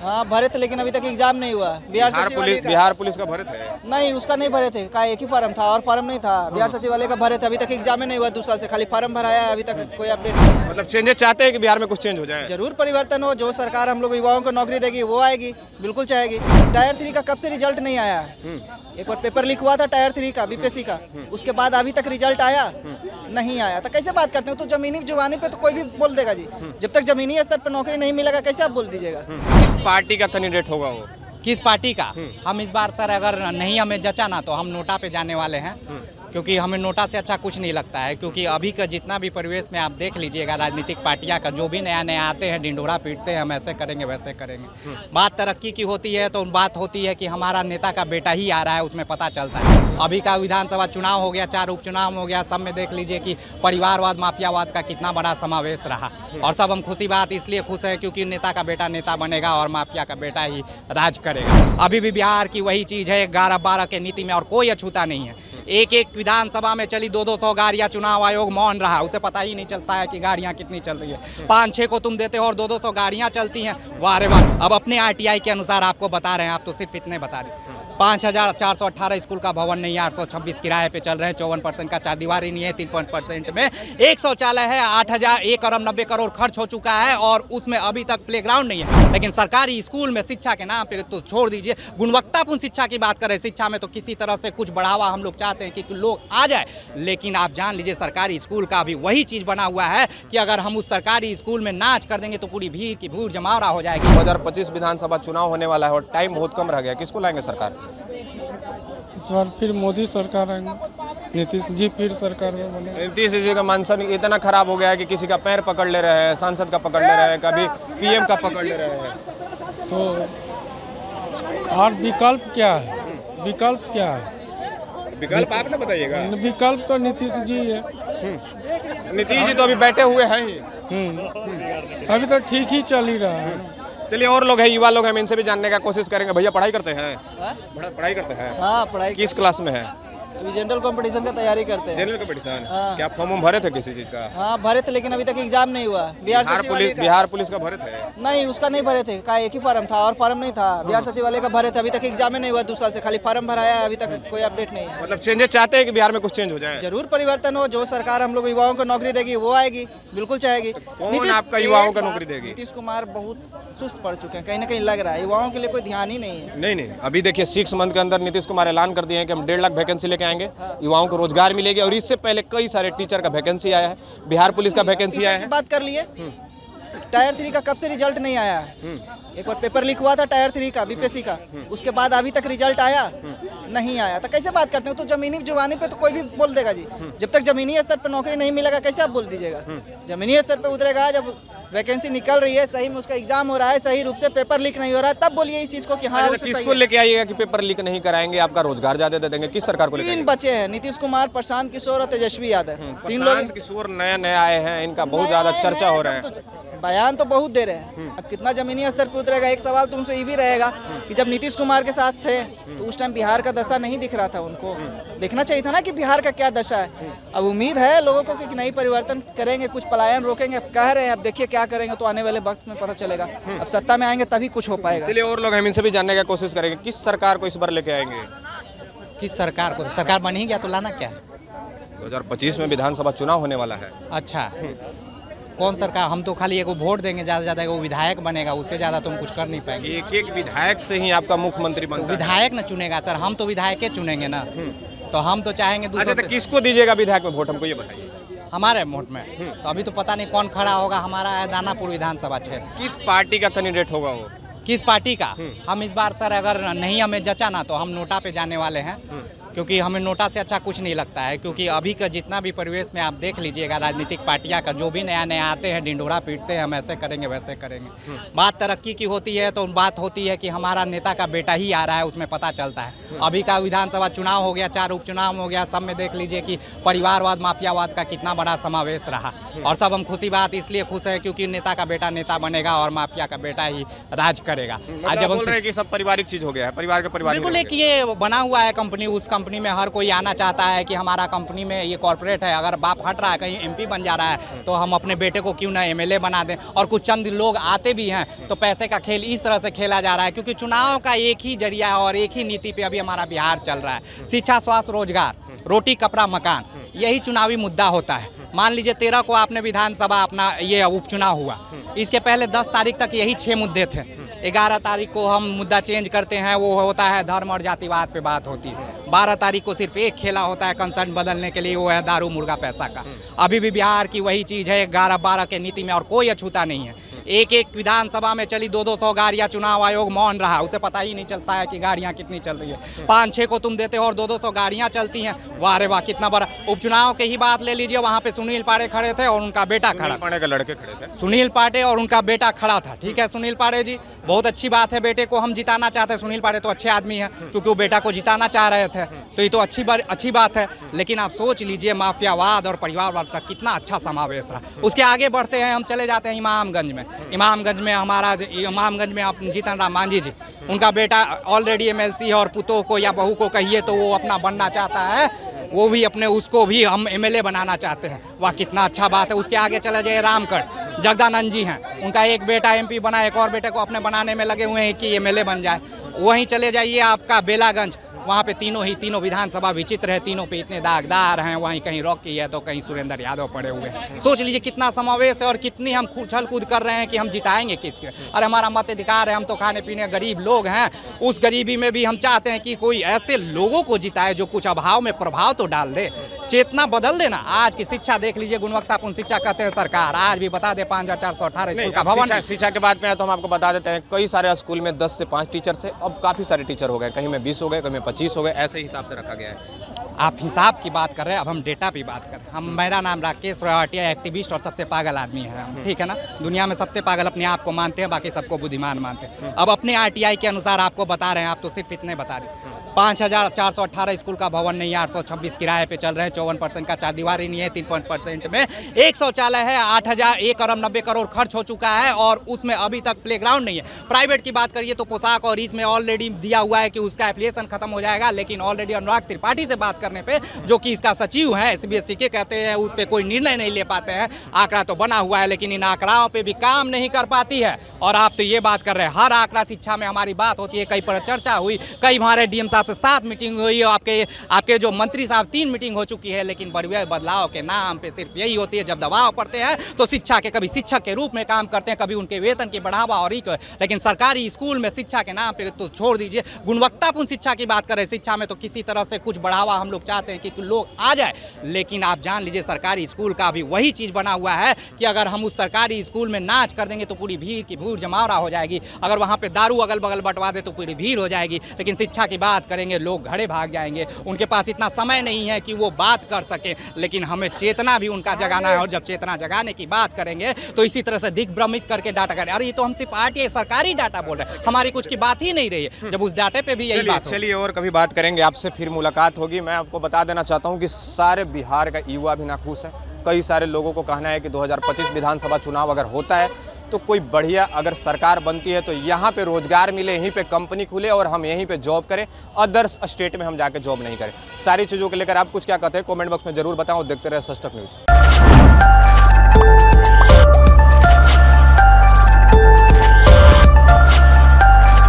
हाँ भरे थे, लेकिन अभी तक एग्जाम नहीं हुआ। बिहार पुलिस का भरे थे? नहीं, उसका नहीं भरे थे, का एक ही फार्म था और फार्म नहीं था। बिहार सचिवालय का भरे थे, अभी तक एग्जाम नहीं हुआ। 2 साल से खाली फार्म भराया है, अभी तक कोई अपडेट नहीं। मतलब चेंजेस चाहते हैं कि बिहार में कुछ चेंज हो जाए? जरूर परिवर्तन हो, जो सरकार हम लोग युवाओं को नौकरी देगी वो आएगी, बिल्कुल चाहेगी। टायर 3 का कब से रिजल्ट नहीं आया है? एक बार पेपर लीक हुआ था टायर 3 का बीपीएससी का, उसके बाद अभी तक रिजल्ट आया नहीं आया। तो कैसे बात करते हो? तो जमीनी जुबानी पे तो कोई भी बोल देगा जी। जब तक जमीनी स्तर पर नौकरी नहीं मिलेगा कैसे आप बोल दीजिएगा? किस पार्टी का कैंडिडेट होगा वो? किस पार्टी का? हम इस बार सर अगर नहीं हमें जचा ना तो हम नोटा पे जाने वाले हैं, क्योंकि हमें नोटा से अच्छा कुछ नहीं लगता है। क्योंकि अभी का जितना भी परिवेश में आप देख लीजिएगा, राजनीतिक पार्टियां का जो भी नया नया आते हैं ढिंढोरा पीटते हैं, हम ऐसे करेंगे वैसे करेंगे। बात तरक्की की होती है तो बात होती है कि हमारा नेता का बेटा ही आ रहा है, उसमें पता चलता है। अभी का विधानसभा चुनाव हो गया, 4 उपचुनाव हो गया, सब में देख लीजिए कि परिवारवाद माफियावाद का कितना बड़ा समावेश रहा। और सब हम खुशी बात इसलिए खुश है क्योंकि नेता का बेटा नेता बनेगा और माफिया का बेटा ही राज करेगा। अभी भी बिहार की वही चीज़ है, 11-12 के नीति में और कोई अछूता नहीं है। एक विधानसभा में चली 200 गाड़ियां, चुनाव आयोग मौन रहा, उसे पता ही नहीं चलता है कि गाड़ियां कितनी चल रही है। 5-6 को तुम देते हो और 200 गाड़ियां चलती हैं, वाह रे वाह। अब अपने आरटीआई के अनुसार आपको बता रहे हैं, आप तो सिर्फ इतने बता रहे। 5418 स्कूल का भवन नहीं है, 826 किराए पे चल रहे हैं, 54% का चारदीवारी नहीं है, 3% में एक शौचालय है, 1 अरब 90 करोड़ खर्च हो चुका है और उसमें अभी तक प्लेग्राउंड नहीं है। लेकिन सरकारी स्कूल में शिक्षा के नाम पे तो छोड़ दीजिए, गुणवत्तापूर्ण शिक्षा की बात करें, शिक्षा में तो किसी तरह से कुछ बढ़ावा हम लोग चाहते हैं कि लोग आ जाए। लेकिन आप जान लीजिए सरकारी स्कूल का अभी वही चीज़ बना हुआ है कि अगर हम उस सरकारी स्कूल में नाच कर देंगे तो पूरी भीड़ की भूड़ जमावड़ा हो जाएगी। 2025 विधानसभा चुनाव होने वाला है और टाइम बहुत कम रह गया, किसको लाएंगे सरकार? इस बार फिर मोदी सरकार आएंगे, नीतीश जी फिर सरकार में बने। नीतीश जी का मानसन इतना खराब हो गया है कि किसी का पैर पकड़ ले रहे हैं, सांसद का पकड़ ले रहे हैं, कभी पीएम का पकड़ ले रहे हैं। तो और विकल्प क्या है? विकल्प क्या है? विकल्प आप ना बताइएगा। विकल्प तो नीतीश जी है। नीतीश जी तो अभी बैठे हुए हैं ही। अभी तो ठीक ही चल ही रहा है। चलिए और लोग हैं, युवा लोग हैं, हम इनसे भी जानने का कोशिश करेंगे। भैया पढ़ाई करते हैं? पढ़ाई करते हैं? हाँ पढ़ाई। किस क्लास में है? अभी जनरल कंपटीशन का तैयारी करते हैं। General competition? हाँ। क्या फॉर्म भरे थे किसी चीज का? हाँ भरे थे, लेकिन अभी तक एग्जाम नहीं हुआ। बिहार पुलिस का भरे थे? नहीं, उसका नहीं भरे थे, का एक ही फार्म था और फार्म नहीं था। बिहार सचिवालय का भरे थे, अभी तक एग्जाम नहीं हुआ। 2 साल से खाली फार्म भराया है, अभी तक कोई अपडेट नहीं है। मतलब चेंजेस चाहते हैं कि बिहार में कुछ चेंज हो जाए? जरूर परिवर्तन हो, जो सरकार हम लोग युवाओं को नौकरी देगी वो आएगी, बिल्कुल चाहेगी। कौन आपका युवाओं को नौकरी देगी? नीतीश कुमार बहुत सुस्त पड़ चुके हैं, कहीं ना कहीं लग रहा है युवाओं के लिए कोई ध्यान ही नहीं है। नहीं, अभी देखिए 6 मंथ के अंदर नीतीश कुमार ऐलान कर दिए हैं कि हम 1.5 लाख वैकेंसी लेके आएंगे, युवाओं को रोजगार मिलेगी। और इससे पहले कई सारे टीचर का वैकेंसी आया है, बिहार पुलिस का वैकेंसी आया है। बात कर लिए, टायर 3 का कब से रिजल्ट नहीं आया है? एक बार पेपर लीक हुआ था टायर 3 का बीपीएससी का, उसके बाद अभी तक रिजल्ट आया नहीं आया। तो कैसे बात करते हो? तो जमीनी जुबानी पे तो कोई भी बोल देगा जी। जब तक जमीनी स्तर पर नौकरी नहीं मिलेगा कैसे आप बोल दीजिएगा? जमीनी स्तर पे उतरेगा, जब वैकेंसी निकल रही है, सही में उसका एग्जाम हो रहा है, सही रूप से पेपर लीक नहीं हो रहा है, तब बोलिए इस चीज को कि हाँ किसको लेके आइएगा कि पेपर लीक नहीं कराएंगे, आपका रोजगार ज्यादा दे देंगे? किस सरकार को लेके? 3 बच्चे हैं, नीतीश कुमार, प्रशांत किशोर और तेजस्वी यादव। 3 लोग। प्रशांत किशोर नए आए हैं, इनका बहुत ज्यादा चर्चा हो रहा है। बयान तो बहुत दे रहे हैं, अब कितना जमीनी स्तर पे उतरेगा? एक सवाल तुमसे ये भी रहेगा कि जब नीतीश कुमार के साथ थे तो उस टाइम बिहार का दशा नहीं दिख रहा था, उनको देखना चाहिए था ना कि बिहार का क्या दशा है। अब उम्मीद है लोगों को कि नई परिवर्तन करेंगे, कुछ पलायन रोकेंगे। अब कह रहे हैं, अब देखिए क्या करेंगे, तो आने वाले वक्त में पता चलेगा। अब सत्ता में आएंगे तभी कुछ हो पाएगा। चलिए और लोग हम इनसे भी जानने का कोशिश करेंगे, किस सरकार को इस बार लेके आएंगे? किस सरकार को? सरकार बन ही गया तो लाना क्या? 2025 में विधानसभा चुनाव होने वाला है। अच्छा, कौन सरकार? हम तो खाली एगो वोट देंगे, ज़्यादा से ज़्यादा एगो विधायक बनेगा, उससे ज़्यादा तो हम कुछ कर नहीं पाएंगे। एक विधायक से ही आपका मुख्यमंत्री बनता है? विधायक ना चुनेगा सर, हम तो विधायक चुनेंगे ना। तो हम तो चाहेंगे दूसरे। अच्छा, तो किसको दीजिएगा विधायक में वोट, हमको ये बताइए। हमारे वोट में तो अभी तो पता नहीं कौन खड़ा होगा। हमारा है दानापुर विधानसभा क्षेत्र। किस पार्टी का कैंडिडेट होगा वो? किस पार्टी का? हम इस बार सर अगर नहीं हमें जचा ना तो हम नोटा पे जाने वाले हैं, क्योंकि हमें नोटा से अच्छा कुछ नहीं लगता है। क्योंकि अभी का जितना भी परिवेश में आप देख लीजिएगा, राजनीतिक पार्टियां का जो भी नया नया आते हैं ढिंढोरा पीटते हैं, हम ऐसे करेंगे वैसे करेंगे। बात तरक्की की होती है तो बात होती है कि हमारा नेता का बेटा ही आ रहा है, उसमें पता चलता है। अभी का विधानसभा चुनाव हो गया, 4 उपचुनाव हो गया, सब में देख लीजिए कि परिवारवाद माफियावाद का कितना बड़ा समावेश रहा। और सब हम खुशी बात इसलिए खुश है क्योंकि नेता का बेटा नेता बनेगा और माफिया का बेटा ही राज करेगा। आज बोल रहे हैं कि सब पारिवारिक चीज हो गया है, परिवार का परिवार। बिल्कुल, एक ये बना हुआ है कंपनी, उसका कंपनी में हर कोई आना चाहता है कि हमारा कंपनी में ये कॉर्पोरेट है, अगर बाप हट रहा है कहीं एमपी बन जा रहा है तो हम अपने बेटे को क्यों ना एमएलए बना दें। और कुछ चंद लोग आते भी हैं तो पैसे का खेल इस तरह से खेला जा रहा है, क्योंकि चुनाव का एक ही जरिया है और एक ही नीति पे अभी हमारा बिहार चल रहा है। शिक्षा, स्वास्थ्य, रोजगार, रोटी, कपड़ा, मकान, यही चुनावी मुद्दा होता है। मान लीजिए 13 को आपने विधानसभा अपना ये उपचुनाव हुआ, इसके पहले 10 तारीख तक यही 6 मुद्दे थे। 11 तारीख को हम मुद्दा चेंज करते हैं, वो होता है धर्म और जातिवाद पे बात होती है। 12 तारीख को सिर्फ एक खेला होता है कंसर्न बदलने के लिए, वो है दारू, मुर्गा, पैसा का। अभी भी बिहार की वही चीज़ है 11-12 के नीति में, और कोई अछूता नहीं है। एक विधानसभा में चली 200 गाड़ियाँ, चुनाव आयोग मौन रहा, उसे पता ही नहीं चलता है कि गाड़ियाँ कितनी चल रही है। 5-6 को तुम देते हो और 200 गाड़ियाँ चलती हैं। वाह रे वाह, कितना बड़ा। उपचुनाव की ही बात ले लीजिए, वहाँ पे सुनील पांडे खड़े थे और उनका बेटा खड़ा, पांडे के लड़के खड़े थे, सुनील पांडे और उनका बेटा खड़ा था। ठीक है, सुनील पांडे जी बहुत अच्छी बात है, बेटे को हम जिताना चाहते हैं। सुनील पांडे तो अच्छे आदमी हैं, क्योंकि वो बेटा को जिताना चाह रहे थे, तो ये तो अच्छी बात है। लेकिन आप सोच लीजिए माफियावाद और परिवारवाद का कितना अच्छा समावेश रहा। उसके आगे बढ़ते हैं, हम चले जाते हैं इमामगंज में। इमामगंज में आप जीतन राम मांझी जी, उनका बेटा ऑलरेडी एमएलसी है और पुतों को या बहू को कहिए तो वो अपना बनना चाहता है, वो भी अपने उसको भी हम एमएलए बनाना चाहते हैं। वाह, कितना अच्छा बात है। उसके आगे चले जाइए रामगढ़, जगदानंद जी हैं, उनका एक बेटा एमपी बना, एक और बेटे को अपने बनाने में लगे हुए हैं कि एमएलए बन जाए। वहीं चले जाइए आपका बेलागंज, वहाँ पे तीनों विधानसभा विचित्र है, तीनों पे इतने दागदार हैं, वहीं कहीं रॉकी है तो कहीं सुरेंद्र यादव पड़े हुए हैं। सोच लीजिए कितना समावेश है और कितनी हम उछल कूद कर रहे हैं कि हम जिताएंगे किसके। अरे हमारा मताधिकार है, हम तो खाने पीने गरीब लोग हैं, उस गरीबी में भी हम चाहते हैं कि कोई ऐसे लोगों को जिताए जो कुछ अभाव में प्रभाव तो डाल दे, चेतना बदल देना। आज की शिक्षा देख लीजिए, गुणवत्तापूर्ण शिक्षा कहते हैं सरकार, आज भी बता दे 5418 स्कूल का भवन। शिक्षा के बात में तो हम आपको बता देते हैं, कई सारे स्कूल में 10 से 5 टीचर से अब काफी सारे टीचर हो गए, कहीं में 20 हो गए, कहीं में 25 हो गए, ऐसे हिसाब से रखा गया है। आप हिसाब की बात कर रहे हैं, अब हम डेटा की बात कर रहे हैं। मेरा नाम राकेश रोहटिया, एक्टिविस्ट और सबसे पागल आदमी है हम, ठीक है ना। दुनिया में सबसे पागल अपने आप को मानते हैं, बाकी सबको बुद्धिमान मानते हैं। अब अपने आरटीआई के अनुसार आपको बता रहे हैं, आप तो सिर्फ इतने बता दें। 5418 स्कूल का भवन नहीं है, 826 किराए पे चल रहे हैं, 54% का चारदीवारी नहीं है, 3% में एक शौचालय है, 1 अरब 90 करोड़ खर्च हो चुका है और उसमें अभी तक प्लेग्राउंड नहीं है। प्राइवेट की बात करिए तो पोशाक और इसमें ऑलरेडी दिया हुआ है कि उसका एफिलिएशन खत्म हो जाएगा, लेकिन ऑलरेडी अनुराग त्रिपाठी से बात करने पे, जो कि इसका सचिव है सीबीएसई के, कहते हैं उस पर कोई निर्णय नहीं ले पाते हैं। आंकड़ा तो बना हुआ है लेकिन इन आंकड़ाओं पे भी काम नहीं कर पाती है। और आप तो ये बात कर रहे हैं, हर आंकड़ा शिक्षा में हमारी बात होती है, कई पर चर्चा हुई, कई हमारे डीएम साहब से 7 मीटिंग हुई, आपके जो मंत्री साहब 3 मीटिंग हो चुकी है, लेकिन बड़े बदलाव के नाम पे सिर्फ यही होती है। जब दबाव पड़ते हैं तो शिक्षा के, कभी शिक्षक के रूप में काम करते हैं, कभी उनके वेतन की बढ़ावा और लेकिन सरकारी स्कूल में शिक्षा के नाम पे तो छोड़ दीजिए, गुणवत्तापूर्ण शिक्षा की बात करें, शिक्षा में तो किसी तरह से कुछ बढ़ावा हम लोग चाहते हैं कि लोग आ जाए। लेकिन आप जान लीजिए सरकारी स्कूल का भी वही चीज़ बना हुआ है कि अगर हम उस सरकारी स्कूल में नाच कर देंगे तो पूरी भीड़ की भीड़ जमावड़ा हो जाएगी, अगर वहाँ पे दारू अगल बगल बंटवा दे तो पूरी भीड़ हो जाएगी। लेकिन शिक्षा की बात करेंगे, लोग घड़े भाग जाएंगे, उनके पास इतना समय नहीं है कि वो बात कर सके। लेकिन हमें चेतना भी उनका जगाना है, और जब चेतना जगाने की बात करेंगे तो इसी तरह से दिग्भ्रमित करके डाटा करें। अरे ये तो हम सिर्फ आरटीआई सरकारी डाटा बोल रहे हैं, हमारी कुछ की बात ही नहीं रही है, जब उस डाटे पे भी यही बात। चलिए और कभी बात करेंगे, आपसे फिर मुलाकात होगी। मैं आपको बता देना चाहता हूँ कि सारे बिहार का युवा भी नाखुश है। कई सारे लोगों को कहना है कि 2025 विधानसभा चुनाव अगर होता है तो कोई बढ़िया अगर सरकार बनती है तो यहाँ पे रोजगार मिले, यहीं पे कंपनी खुले और हम यहीं पे जॉब करें, अदर्स स्टेट में हम जाके जॉब नहीं करें। सारी चीज़ों को लेकर आप कुछ क्या कहते हैं कमेंट बॉक्स में जरूर बताओ। देखते रहे सच तक न्यूज़।